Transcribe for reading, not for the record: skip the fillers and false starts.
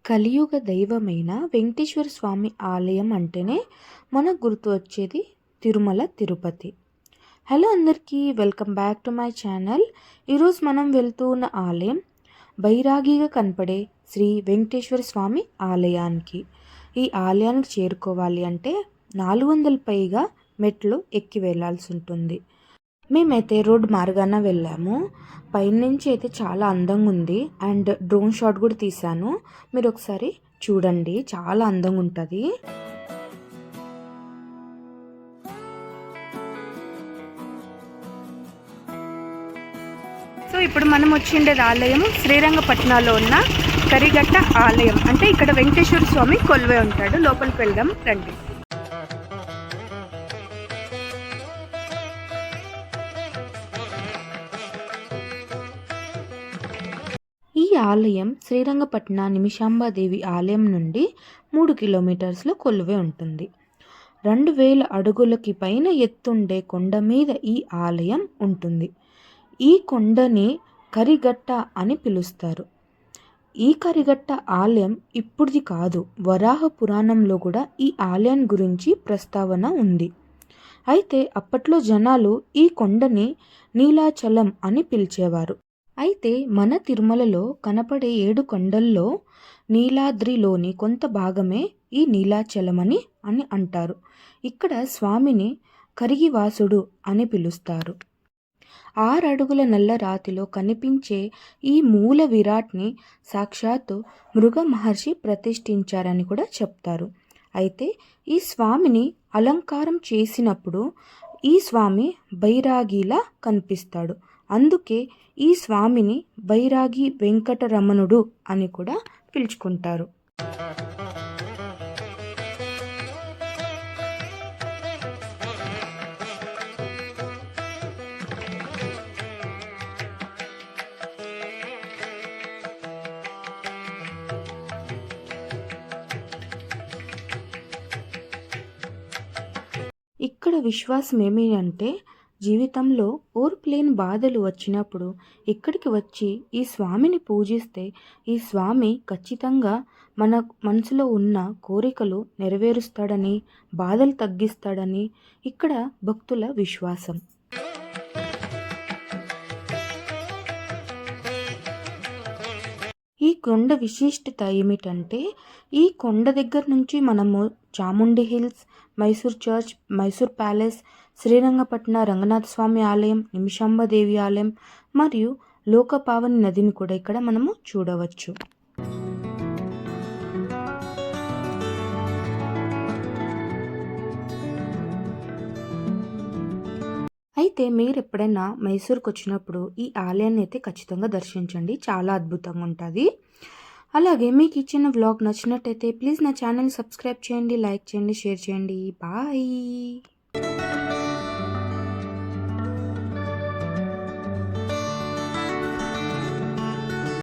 కలియుగ దైవమైన వెంకటేశ్వర స్వామి ఆలయం అంటేనే మనకు గుర్తు వచ్చేది తిరుమల తిరుపతి. హలో అందరికీ, welcome back to my channel. ఈరోజు మనం వెళ్తూ ఉన్న ఆలయం బైరాగిగా కనపడే శ్రీ వెంకటేశ్వర స్వామి ఆలయానికి. ఈ ఆలయానికి చేరుకోవాలి అంటే 400 పైగా మెట్లు ఎక్కి వెళ్ళాల్సి ఉంటుంది. మేమైతే రోడ్ మార్గాన వెళ్ళాము. పైనుంచి అయితే చాలా అందంగా ఉంది అండ్ డ్రోన్ షాట్ కూడా తీశాను. మీరు ఒకసారి చూడండి, చాలా అందంగా ఉంటుంది. సో ఇప్పుడు మనం వచ్చిండేది ఆలయం శ్రీరంగపట్నంలో ఉన్న కరిగట్ట ఆలయం. అంటే ఇక్కడ వెంకటేశ్వర స్వామి కొలువై ఉంటాడు. లోపలికి వెళ్దాం రండి. ఈ ఆలయం శ్రీరంగపట్న నిమిషాంబాదేవి ఆలయం నుండి 3 కిలోమీటర్స్లో కొలువై ఉంటుంది. 2000 అడుగులకి పైన ఎత్తుండే కొండ మీద ఈ ఆలయం ఉంటుంది. ఈ కొండని కరిగట్ట అని పిలుస్తారు. ఈ కరిగట్ట ఆలయం ఇప్పుడుది కాదు, వరాహ పురాణంలో కూడా ఈ ఆలయం గురించి ప్రస్తావన ఉంది. అయితే అప్పట్లో జనాలు ఈ కొండని నీలాచలం అని పిలిచేవారు. అయితే మన తిరుమలలో కనపడే 7 కొండల్లో నీలాద్రిలోని కొంత భాగమే ఈ నీలాచలమని అని అంటారు. ఇక్కడ స్వామిని కరిగివాసుడు అని పిలుస్తారు. 6 అడుగుల నల్ల రాతిలో కనిపించే ఈ మూల విరాట్ని సాక్షాత్తు మృగ మహర్షి ప్రతిష్ఠించారని కూడా చెప్తారు. అయితే ఈ స్వామిని అలంకారం చేసినప్పుడు ఈ స్వామి బైరాగిలా కనిపిస్తాడు. అందుకే ఈ స్వామిని బైరాగి వెంకటరమణుడు అని కూడా పిలుచుకుంటారు. ఇక్కడ విశ్వాసం ఏమి అంటే, జీవితంలో ఓర్పులేని బాధలు వచ్చినప్పుడు ఇక్కడికి వచ్చి ఈ స్వామిని పూజిస్తే ఈ స్వామి ఖచ్చితంగా మన మనసులో ఉన్న కోరికలు నెరవేరుస్తాడని, బాధలు తగ్గిస్తాడని ఇక్కడ భక్తుల విశ్వాసం. ఈ కొండ విశిష్టత ఏమిటంటే, ఈ కొండ దగ్గర నుంచి మనము Chamundi hills, Mysore church, Mysore palace, Srirangapatna Ranganatha Swamy ఆలయం, నిమిషాంబదేవి ఆలయం మరియు లోకపావని నదిని కూడా ఇక్కడ మనము చూడవచ్చు. అయితే మీరు ఎప్పుడైనా మైసూర్కి వచ్చినప్పుడు ఈ ఆలయాన్ని అయితే ఖచ్చితంగా దర్శించండి, చాలా అద్భుతంగా ఉంటుంది. అలాగే మీకు ఇచ్చిన వ్లాగ్ నచ్చినట్టయితే ప్లీజ్ నా ఛానల్ సబ్స్క్రైబ్ చేయండి, లైక్ చేయండి, షేర్ చేయండి. బాయ్.